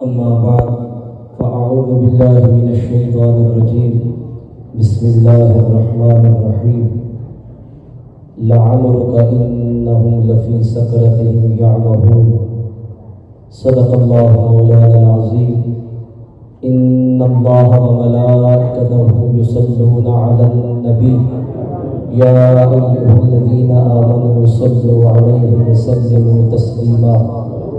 أما بعد فأعوذ بالله من الشيطان الرجيم بسم الله الرحمن الرحيم لعمرك إنهم لفي سكرتهم يعمهون صدق الله مولانا العظيم إن الله وملائكته يصلون على النبي يا أيها الذين آمنوا صلوا عليه وسلموا تسليما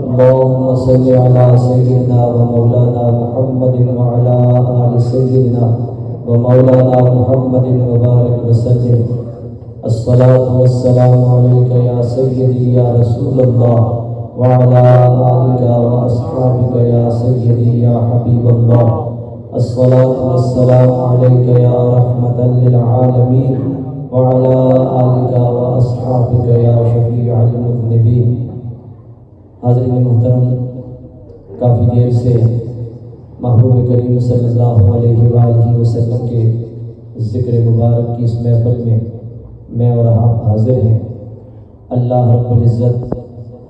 اللهم صل على سيدنا ومولانا محمد وعلى آل سيدنا ومولانا محمد وبارك وسلم الصلاة والسلام عليك يا سيدي يا رسول الله وعلى آلك وأصحابك يا سيدي يا حبيب الله الصلاة والسلام عليك يا رحمة للعالمين وعلى آلك وأصحابك يا شفيع المذنبين. حاضرین محترم، کافی دیر سے محبوب کریم صلی اللہ علیہ وآلہ وسلم کے ذکر مبارک کی اس محفل میں میں اور آپ حاضر ہیں. اللہ رب العزت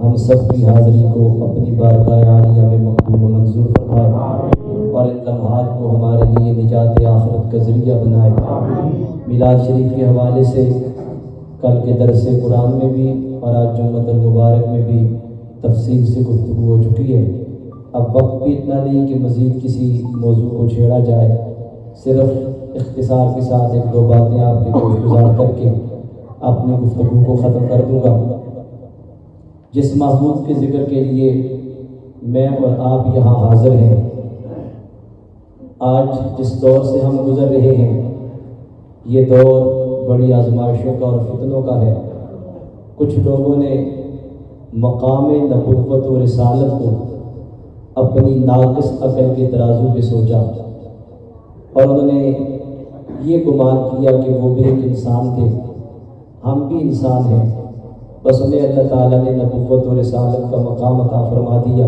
ہم سب کی حاضری کو اپنی بارگاہ عالیہ میں مقبول و منظور فرمائے اور ان لمحات کو ہمارے لیے نجات آخرت کا ذریعہ بنائے. میلاد شریف کے حوالے سے کل کے درس قرآن میں بھی اور آج جمعۃ المبارک میں بھی تفصیل سے گفتگو ہو چکی ہے. اب وقت بھی اتنا نہیں کہ مزید کسی موضوع کو چھیڑا جائے. صرف اختصار کے ساتھ ایک دو باتیں آپ کے گوش گزار کر کے اپنی گفتگو کو ختم کر دوں گا. جس محبوب کے ذکر کے لیے میں اور آپ یہاں حاضر ہیں، آج جس دور سے ہم گزر رہے ہیں یہ دور بڑی آزمائشوں کا اور فتنوں کا ہے. کچھ لوگوں نے مقام نبوت و رسالت کو اپنی ناقص عقل کے ترازو پہ سوچا اور انہوں نے یہ گمان کیا کہ وہ بھی ایک انسان تھے، ہم بھی انسان ہیں، بس انہیں اللہ تعالیٰ نے نبوت و رسالت کا مقام عطا فرما دیا،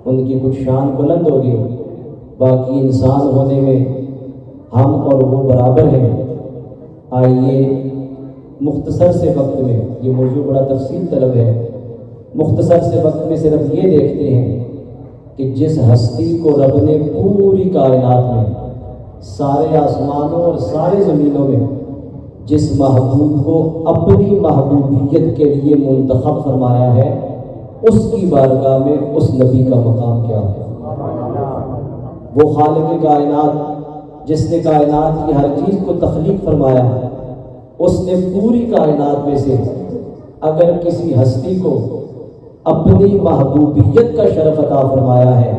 ان کی کچھ شان بلند ہو گئی، باقی انسان ہونے میں ہم اور وہ برابر ہیں. آئیے مختصر سے وقت میں، یہ موضوع بڑا تفصیل طلب ہے، مختصر سے وقت میں صرف یہ دیکھتے ہیں کہ جس ہستی کو رب نے پوری کائنات میں، سارے آسمانوں اور سارے زمینوں میں جس محبوب کو اپنی محبوبیت کے لیے منتخب فرمایا ہے، اس کی بارگاہ میں اس نبی کا مقام کیا ہے. وہ خالق کائنات جس نے کائنات کی ہر چیز کو تخلیق فرمایا ہے، اس نے پوری کائنات میں سے اگر کسی ہستی کو اپنی محبوبیت کا شرف عطا فرمایا ہے،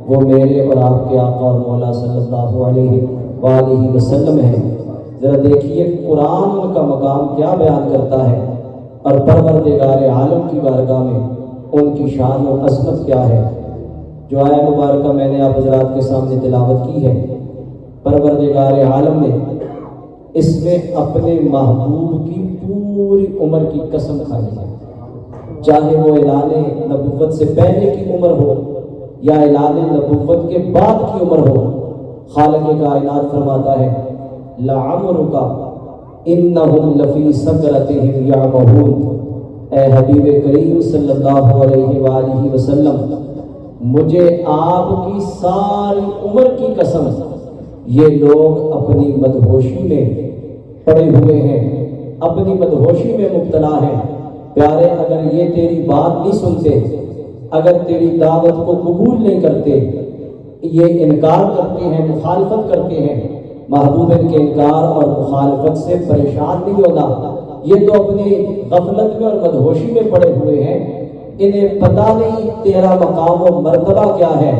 وہ میرے اور آپ کے آقا اور مولا صلی اللہ علیہ وآلہ وسلم ہے. ذرا دیکھیے قرآن ان کا مقام کیا بیان کرتا ہے اور پروردگار عالم کی بارگاہ میں ان کی شان و عظمت کیا ہے. جو آیت مبارکہ میں نے آپ حضرات کے سامنے تلاوت کی ہے، پروردگار عالم نے اس میں اپنے محبوب کی پوری عمر کی قسم کھائی ہے، چاہے وہ اعلان نبوت سے پہلے کی عمر ہو یا اعلان نبوت کے بعد کی عمر ہو. خالق کائنات فرماتا ہے لعمرک انہم لفی سکرتہم یعمہون. اے حبیب کریم صلی اللہ علیہ وآلہ وسلم، مجھے آپ کی ساری عمر کی قسم، یہ لوگ اپنی مدہوشی میں پڑے ہوئے ہیں، اپنی مدہوشی میں مبتلا ہیں. پیارے، اگر یہ تیری بات نہیں سنتے، اگر تیری دعوت کو قبول نہیں کرتے، یہ انکار کرتے ہیں، مخالفت کرتے ہیں. محبوب ان کے انکار اور مخالفت سے پریشان نہیں ہونا، یہ تو اپنی غفلت میں اور مدہوشی میں پڑے ہوئے ہیں، انہیں پتہ نہیں تیرا مقام و مرتبہ کیا ہے.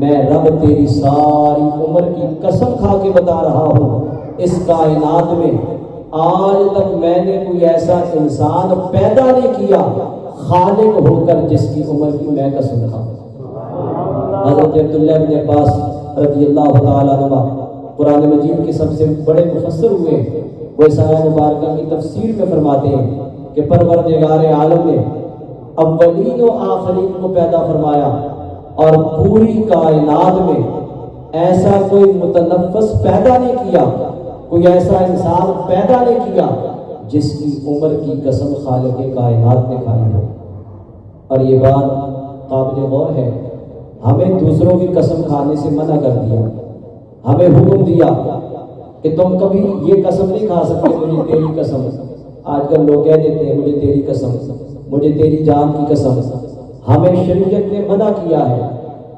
میں رب تیری ساری عمر کی قسم کھا کے بتا رہا ہوں، اس کائنات میں آج تک میں نے کوئی ایسا انسان پیدا نہیں کیا خالق ہو کر جس کی عمر کی میں قسم کھاؤں. حضرت عبداللہ بن عباس رضی اللہ تعالیٰ عنہ قرآن مجید کے سب سے بڑے مفسر ہوئے، وہ اس آیت مبارکہ کی تفسیر میں فرماتے ہیں کہ پروردگار عالم نے اولین و آخرین کو پیدا فرمایا اور پوری کائنات میں ایسا کوئی متنفس پیدا نہیں کیا، کوئی ایسا انسان پیدا نہیں کیا جس کی عمر کی قسم خالق کائنات نے کھائی ہو. اور یہ بات قابل غور ہے. ہمیں دوسروں کی قسم کھانے سے منع کر دیا، ہمیں حکم دیا کہ تم کبھی یہ قسم نہیں کھا سکتے مجھے تیری قسم۔ آج کل لوگ کہہ دیتے ہیں مجھے تیری قسم، مجھے تیری جان کی قسم۔ ہمیں شریعت نے منع کیا ہے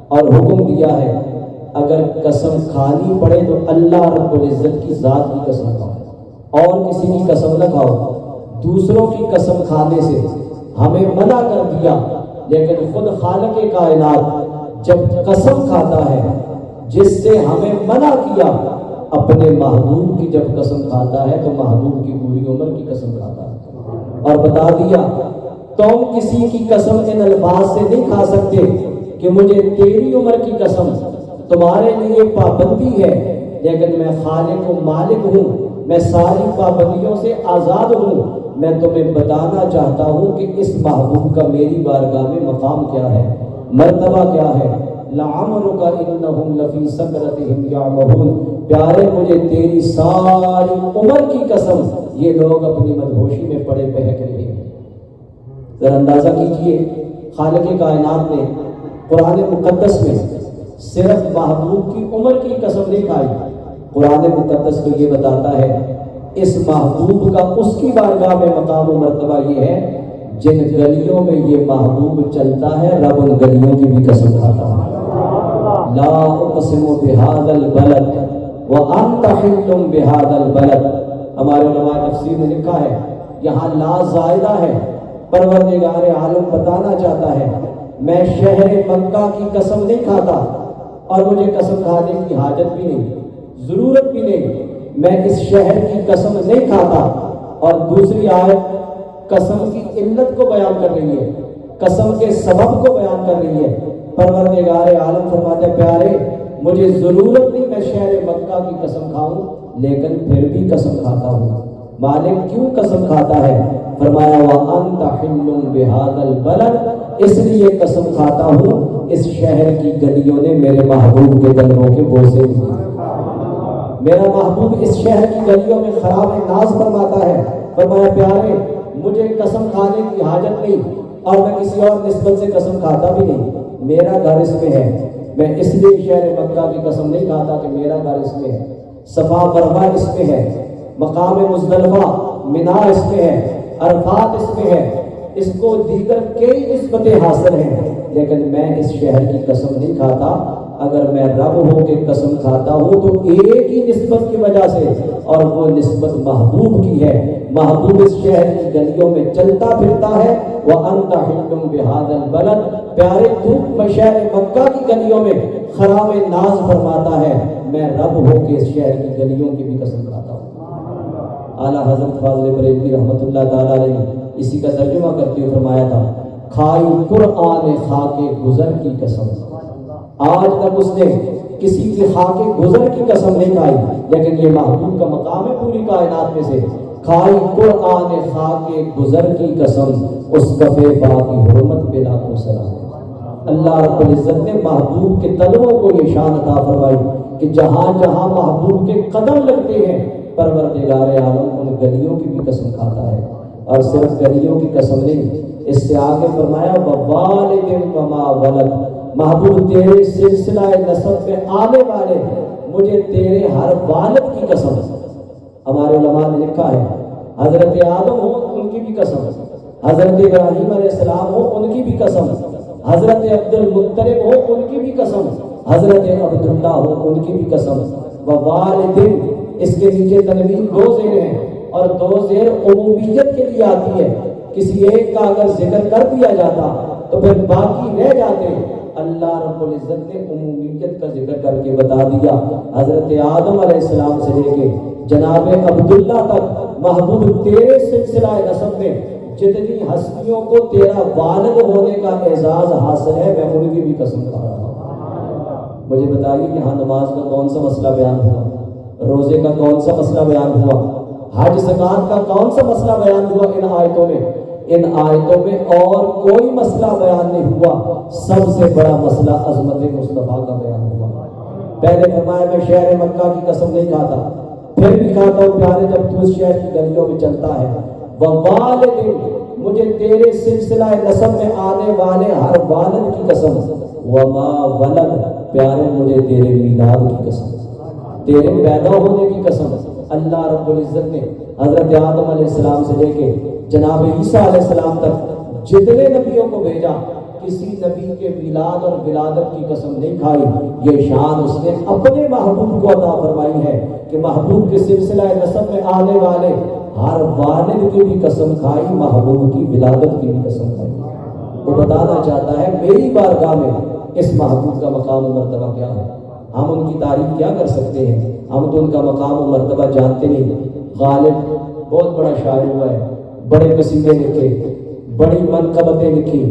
اور حکم دیا ہے اگر قسم کھانی پڑے تو اللہ رب العزت کی ذات کی قسم کھاؤ اور کسی کی قسم نہ کھاؤ۔ دوسروں کی قسم کھانے سے ہمیں منع کر دیا، لیکن خود خالق کائنات جب قسم کھاتا ہے جس سے ہمیں منع کیا، اپنے محبوب کی جب قسم کھاتا ہے تو محبوب کی پوری عمر کی قسم کھاتا ہے اور بتا دیا تم کسی کی قسم ان الفاظ سے نہیں کھا سکتے کہ مجھے تیری عمر کی قسم، تمہارے لیے پابندی ہے لیکن میں خالق و مالک ہوں، میں ساری پابندیوں سے آزاد ہوں۔ میں تمہیں بتانا چاہتا ہوں کہ اس محبوب کا میری بارگاہ میں مقام کیا ہے، مرتبہ کیا ہے۔ لعمرک انہم لفی سکرتہم یعمہون، پیارے مجھے تیری ساری عمر کی قسم یہ لوگ اپنی مدہوشی میں پڑے بہک رہے ہیں۔ ذرا اندازہ کیجئے خالق کائنات نے قرآن مقدس میں صرف محبوب کی عمر کی قسم نہیں کھائی، قرآن مقدس کو یہ بتاتا ہے اس محبوب کا اس کی بارگاہ میں مقام و مرتبہ یہ ہے جن گلیوں میں یہ محبوب چلتا ہے رب ان گلیوں کی بھی قسم کھاتا ہے۔ لا اقسم بہذا البلد وانت حل بہذا البلد، ہمارے علماء تفسیر نے لکھا ہے یہاں لا زائدہ ہے، پروردگار عالم بتانا چاہتا ہے میں شہر مکہ کی قسم نہیں کھاتا اور مجھے قسم کھانے کی حاجت بھی نہیں، ضرورت بھی نہیں، میں اس شہر کی قسم نہیں کھاتا۔ اور دوسری آیت قسم کی علت کو بیان کر رہی ہے، قسم کے سبب کو بیان کر رہی ہے۔ پروردگار عالم فرماتے ہیں پیارے مجھے ضرورت نہیں میں شہر مکہ کی قسم کھاؤں لیکن پھر بھی قسم کھاتا ہوں۔ مالک کیوں قسم کھاتا ہے؟ فرمایا وَأَنْتَ حِلٌّ بِهَذَا الْبَلَدِ، اس لیے قسم کھاتا ہوں اس شہر کی گلیوں نے میرے محبوب کے قدموں کے بوسے دیے۔ میرا محبوب اس شہر کی گلیوں میں خراب ناز فرماتا ہے۔ فرمایا پیارے مجھے قسم کھانے کی حاجت نہیں اور میں کسی اور نسبت سے قسم کھاتا بھی نہیں، میرا گھر اس میں ہے، میں اس لیے شہر مکہ کی قسم نہیں کھاتا کہ میرا گھر اس میں ہے، صفا مروہ اس میں ہے، مقام مزدلفہ منا اس میں ہے، عرفات اس میں ہے، اس کو دیگر کئی نسبتیں حاصل ہیں، لیکن میں اس شہر کی قسم نہیں کھاتا۔ اگر میں رب ہو کے قسم کھاتا ہوں تو ایک ہی نسبت کی وجہ سے، اور وہ نسبت محبوب کی ہے۔ محبوب اس شہر کی گلیوں میں چلتا پھرتا ہے۔ وَأَنْتَ حِلٌّ بِهَذَا الْبَلَدِ، پیارے تو شہر مکہ کی گلیوں میں خرام ناز فرماتا ہے، میں رب ہو کے اس شہر کی گلیوں کی بھی قسم کھاتا ہوں۔ اعلیٰ حضرت فاضل بریلوی رحمۃ اللہ تعالیٰ علیہ اسی کا ترجمہ کرتے ہوئے فرمایا تھا کھائی قرآن خاک گزر کی قسم، آج تک اس نے کسی کی خاک گزر کی قسم نہیں کھائی، لیکن یہ محبوب کا مقام ہے پوری کائنات میں سے۔ کھائی قرآن خاک گزر کی قسم، اس کفے پا کی حرمت پہ لاکھوں سلام۔ اللہ رب العزت نے محبوب کے قدموں کو یہ شان عطا فرمائی کہ جہاں جہاں محبوب کے قدم لگتے ہیں پروردگار عالم ان گلیوں کی بھی قسم کھاتا ہے، اور صرف گلیوں کی قسم نہیں، اس سے آگے فرمایا ووالد وما ولد، محبوب تیرے سلسلہ نسب میں آنے والے مجھے تیرے ہر والد کی قسم۔ ہمارے علماء نے لکھا ہے حضرت آدم ہو ان کی بھی قسم، حضرت ابراہیم علیہ السلام ہو ان کی بھی قسم، حضرت عبد المطلب ہو ان کی بھی قسم، حضرت عبداللہ ہو ان کی بھی قسم۔ ووالد، اس کے نیچے تنوین دو زیر ہیں اور دو زیر عمومیت کے لیے آتی ہے، کسی ایک کا اگر ذکر کر دیا جاتا تو پھر باقی رہ جاتے۔ اللہ رب العزت نے عمومیت کا ذکر کر کے بتا دیا، حضرت آدم علیہ السلام سے لے کے جناب عبداللہ تک محبوب تیرے سلسلہ نسب میں جتنی ہستیوں کو تیرا والد ہونے کا اعزاز حاصل ہے میں ان کی بھی قسم کھا رہا ہوں۔ مجھے بتائیے کہ ہاں نماز کا کون سا مسئلہ بیان ہوا، روزے کا کون سا مسئلہ بیان ہوا، حج زکات کا کون سا مسئلہ بیان ہوا ان آیتوں میں؟ ان آیتوں میں اور کوئی مسئلہ بیان نہیں ہوا، سب سے بڑا مسئلہ عظمت مصطفیٰ کا بیان ہوا۔ پہلے فرمایا میں شہر مکہ کی قسم نہیں کھاتا، پھر بھی کھاتا ہوں پیارے جب تو اس شہر کی گلیوں میں چلتا ہے۔ ووالد، مجھے تیرے سلسلہ نسب میں آنے والے ہر والد کی قسم، وما ولد پیارے مجھے تیرے میلاد کی قسم، تیرے پیدا ہونے کی قسم۔ اللہ رب العزت نے حضرت آدم علیہ السلام سے لے کے جناب عیسیٰ علیہ السلام تک جتنے نبیوں کو بھیجا، کسی نبی کے میلاد اور ولادت کی قسم نہیں کھائی۔ یہ شان اس نے اپنے محبوب کو عطا فرمائی ہے کہ محبوب کے سلسلہ نسب میں آنے والے ہر والد کی بھی قسم کھائی، محبوب کی ولادت کی بھی قسم کھائی۔ وہ بتانا چاہتا ہے میری بارگاہ میں اس محبوب کا مقام و مرتبہ کیا ہے۔ ہم ان کی تعریف کیا کر سکتے ہیں، ہم تو ان کا مقام و مرتبہ جانتے نہیں۔ غالب بہت بڑا شاعر ہوا ہے، بڑے قصیدے لکھے، بڑی منقبتیں لکھی،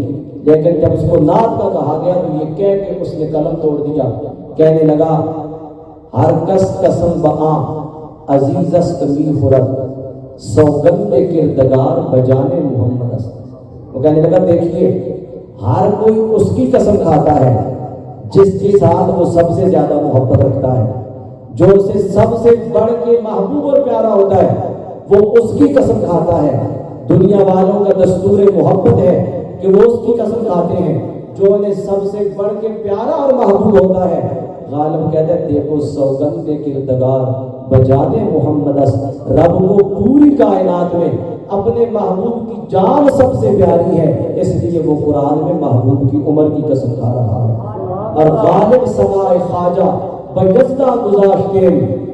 لیکن جب اس کو نعت کا کہا گیا تو یہ کہہ کے اس نے قلم توڑ دیا، کہنے لگا ہر کس قسم بآ عزیز است می خورد سوگند کردگار بجانے محمد است۔ وہ کہنے لگا دیکھیے ہر کوئی اس کی قسم کھاتا ہے جس کے ساتھ وہ سب سے زیادہ محبت رکھتا ہے، جو اسے سب سے بڑھ کے محبوب اور پیارا ہوتا ہے وہ اس کی قسم کھاتا ہے۔ دنیا والوں کا دستور محبت ہے کہ وہ اس کی قسم کھاتے ہیں جو انہیں سب سے بڑھ کے پیارا اور محبوب ہوتا ہے۔ غالب کہتا ہے دیکھو سوگند کردگار بجانے محمد است، رب کو پوری کائنات میں اپنے محبوب کی جان سب سے پیاری ہے، اس لیے وہ قرآن میں محبوب کی عمر کی قسم کھا رہا ہے۔ اور غالب سمائے خواجہ بیزدہ گزاشتے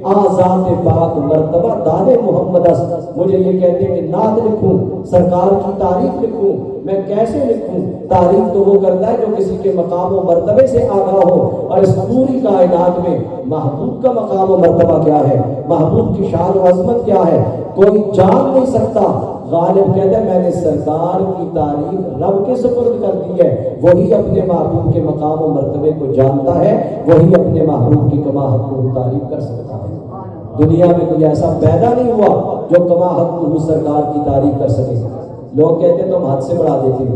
آزاد پاک مرتبہ دانے محمد است۔ مجھے یہ کہتے ہیں کہ نعت لکھوں، سرکار کی تعریف لکھوں، میں کیسے لکھوں؟ تعریف تو وہ کرتا ہے جو کسی کے مقام و مرتبے سے آگاہ ہو، اور اس پوری کائنات میں محبوب کا مقام و مرتبہ کیا ہے، محبوب کی شان و عظمت کیا ہے، کوئی جان نہیں سکتا۔ غالب کہتا ہے میں نے سرکار کی تعریف رب کے سپرد کر دی ہے، وہی اپنے محبوب کے مقام و مرتبے کو جانتا ہے، وہی اپنے محبوب کی کما حق کو تعریف کر سکتا ہے۔ دنیا میں کوئی ایسا پیدا نہیں ہوا جو کما حق کو سرکار کی تعریف کر سکے۔ لوگ کہتے ہیں تم حد سے بڑھا دیتے ہو،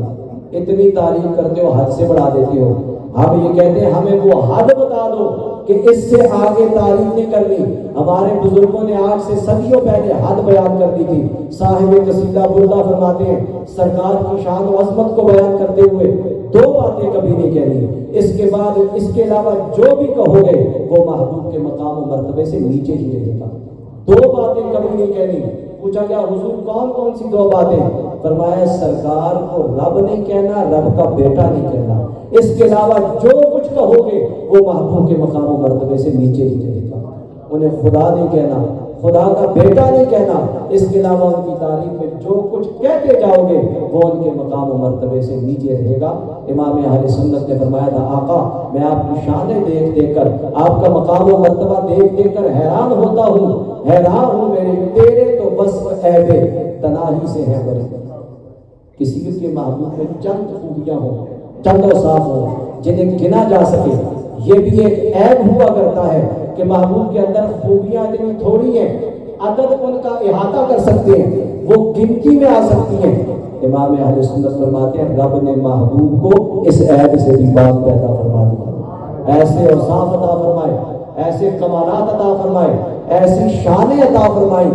اتنی تعریف کرتے ہو حد سے بڑھا دیتے ہو۔ ہم یہ کہتے ہیں ہمیں وہ حد بتا دو کہ اس سے آگے تعریف نہیں کرنی۔ ہمارے بزرگوں نے آج سے صدیوں پہلے حد بیان کر دی تھی۔ صاحب قصیدہ بردہ فرماتے ہیں سرکار کی شان و عظمت کو بیان کرتے ہوئے دو باتیں کبھی نہیں کہنی، اس کے بعد اس کے علاوہ جو بھی کہو گے وہ محبوب کے مقام و مرتبے سے نیچے ہی رہے گا۔ دو باتیں کبھی نہیں کہنی۔ پوچھا گیا حضور کون کون سی دو باتیں؟ فرمایا سرکار کو رب نہیں کہنا، رب کا بیٹا نہیں کہنا، اس کے علاوہ جو کچھ کہو گے وہ محبوب کے مقام و مرتبے سے نیچے ہی رہے گا۔ انہیں خدا نہیں کہنا، خدا کا بیٹا نہیں کہنا، اس کے علاوہ ان کی تعریف میں جو کچھ کہتے جاؤ گے وہ ان کے مقام و مرتبے سے نیچے رہے گا۔ امام اہل سنت نے فرمایا تھا آقا میں آپ کی شانیں دیکھ دیکھ کر، آپ کا مقام و مرتبہ دیکھ دیکھ کر حیران ہوتا ہوں، حیران ہوں میرے تیرے تو وصف عیب تناہی سے ہے بڑے۔ کسی کے محبوب میں چند خوبیاں ہوں، چند اوصاف ہوں جنہیں گنا جا سکے، یہ بھی ایک عیب ہوا کرتا ہے کہ محبوب کے اندر خوبیاں اتنی تھوڑی ہیں، عدد ان کا احاطہ کر سکتے ہیں، وہ گنتی میں آ سکتی ہیں۔ امام اہل سنت فرماتے ہیں رب نے محبوب کو اس عیب سے بھی پاک پیدا فرما دیا، ایسے اوصاف عطا فرمائے، ایسے کمالات عطا فرمائے، ایسی شانیں عطا فرمائی،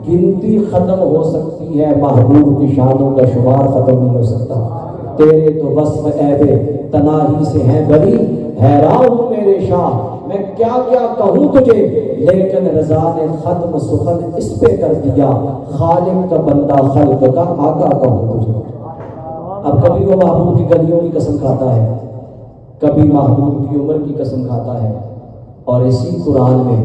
گنتی ختم ہو سکتی ہے، محبوب کی شانوں کا شمار ختم نہیں ہو سکتا۔ تیرے تو وصف عیب تناہی سے ہیں بری، حیران ہوں میرے شاہ میں کیا کیا کہوں تجھے، لیکن رضا نے ختم سخن اس پہ کر دیا، خالق کا بندہ خلق کا آقا کہوں تجھے۔ اب کبھی وہ محبوب کی گلیوں کی قسم کھاتا ہے، کبھی محبوب کی عمر کی قسم کھاتا ہے، اور اسی قرآن میں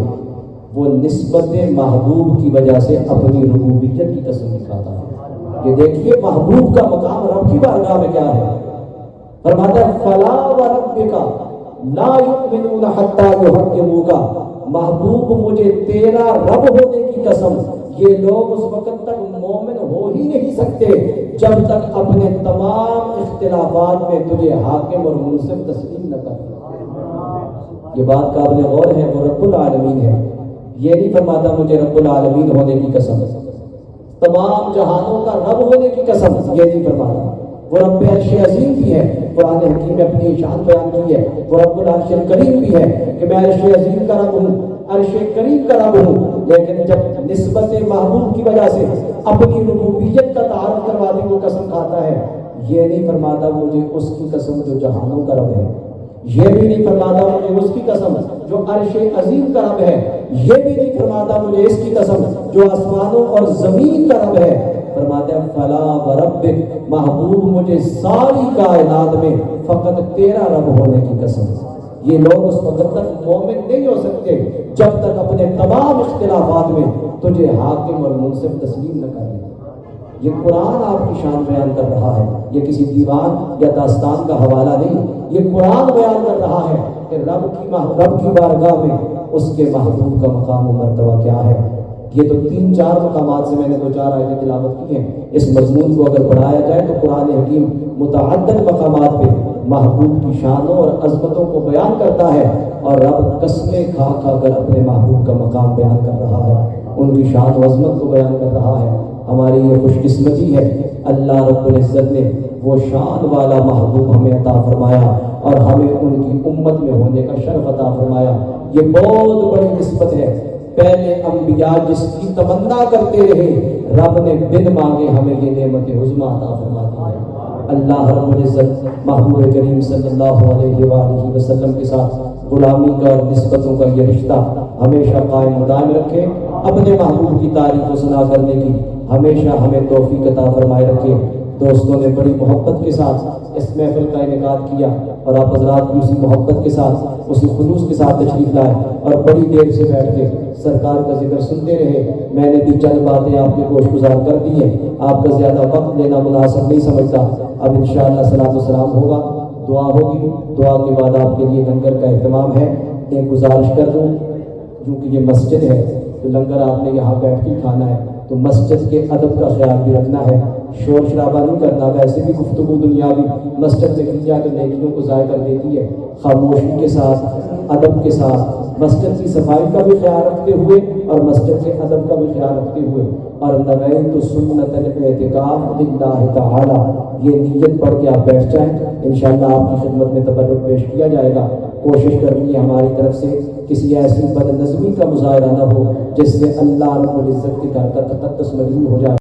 وہ نسبت محبوب کی وجہ سے اپنی ربوبیت کی قسم بھی کھاتا ہے۔ یہ دیکھیے محبوب کا مقام رب کی بارگاہ میں کیا ہے۔ فرماتا ہے فلا وربک لا یؤمنون حتی یحکموک، محبوب مجھے تیرا رب ہونے کی قسم یہ لوگ اس وقت تک مومن ہو ہی نہیں سکتے جب تک اپنے تمام اختلافات میں تجھے حاکم اور منصف تسلیم نہ کر۔ یہ بات قابل غور ہے، وہ رب العالمین ہے، یہ نہیں فرماتا مجھے رب العالمین ہونے کی قسم، تمام جہانوں کا رب ہونے کی قسم، یہ نہیں فرماتا۔ وہ رب عرش عظیم بھی ہے. قرآن حکیم میں اپنی شان بیان کی ہے. وہ رب العرش الکریم بھی ہے کہ میں عرش عظیم کا رب ہوں, عرش کریم کا رب ہوں. لیکن جب نسبت محبوب کی وجہ سے اپنی ربوبیت کا تعارف کرواتے وہ قسم کھاتا ہے, یہ نہیں فرماتا مجھے اس کی قسم جو جہانوں کا رب ہے, یہ بھی نہیں فرماتا مجھے اس کی قسم جو عرش عظیم کا رب ہے, یہ بھی نہیں فرماتا مجھے اس کی قسم جو آسمانوں اور زمین کا رب ہے. فرماتے ہیں فلا وربک, محبوب مجھے ساری کائنات میں فقط تیرا رب ہونے کی قسم. یہ لوگ اس وقت تک مومن نہیں ہو سکتے جب تک اپنے تمام اختلافات میں تجھے حاکم اور منصف تسلیم نہ کر لیں. یہ قرآن آپ کی شان بیان کر رہا ہے, یہ کسی دیوان یا داستان کا حوالہ نہیں. یہ قرآن بیان کر رہا ہے کہ رب کی بارگاہ میں اس کے محبوب کا مقام و مرتبہ کیا ہے. یہ تو 3-4 مقامات سے میں نے 2-4 آیتیں تلاوت کی ہیں. اس مضمون کو اگر پڑھایا جائے تو قرآن حکیم متعدد مقامات پہ محبوب کی شانوں اور عظمتوں کو بیان کرتا ہے, اور رب قسمیں کھا کھا کر اپنے محبوب کا مقام بیان کر رہا ہے, ان کی شان و عظمت کو بیان کر رہا ہے. ہماری یہ خوش قسمتی ہے, اللہ رب العزت نے وہ شان والا محبوب ہمیں عطا فرمایا اور ہمیں ان کی امت میں ہونے کا شرف عطا فرمایا. یہ بہت بڑی نسبت ہے. پہلے انبیاء جس کی تمنا کرتے رہے, رب نے بن مانگے ہمیں یہ نعمت عظمیٰ عطا فرما دی ہے. اللہ رب العزت محبوب کریم صلی اللہ علیہ وآلہ وسلم کے ساتھ غلامی کا اور نسبتوں کا یہ رشتہ ہمیشہ قائم دائم رکھے. اپنے محبوب کی تعریف و ثنا کرنے کی ہمیشہ ہمیں توفیق عطا فرمائے رکھے. دوستوں نے بڑی محبت کے ساتھ اس محفل کا انعقاد کیا اور آپ حضرات بھی اسی محبت کے ساتھ, اسی خلوص کے ساتھ تشریف لائے اور بڑی دیر سے بیٹھ کے سرکار کا ذکر سنتے رہے. میں نے بھی چند باتیں آپ کے گوش گزار کر دی ہیں, آپ کا زیادہ وقت لینا مناسب نہیں سمجھتا. اب انشاءاللہ صلاۃ و سلام ہوگا, دعا ہوگی, دعا کے بعد آپ کے لیے لنگر کا اہتمام ہے. ایک گزارش کر دوں, کیونکہ یہ مسجد ہے تو لنگر آپ نے یہاں بیٹھ کے کھانا ہے, تو مسجد کے ادب کا خیال بھی رکھنا ہے, شور شرابہ نہیں کرنا. ویسے بھی گفتگو دنیاوی مسجد میں کی جائے تو نیکیوں کو ضائع کر دیتی ہے. خاموشی کے ساتھ, ادب کے ساتھ, مسجد کی صفائی کا بھی خیال رکھتے ہوئے اور مسجد کے ادب کا بھی خیال رکھتے ہوئے, اور نویت سنت الاعتکاف للہ تعالی, یہ نیت پڑھ کے آپ بیٹھ جائیں. انشاءاللہ آپ کی خدمت میں تبرک پیش کیا جائے گا. کوشش کرنی ہے ہماری طرف سے کسی ایسی بد نظمی کا مظاہرہ نہ ہو جس سے اللہ رب العزت کے گھر کا تقدس مجروح ہو جائے.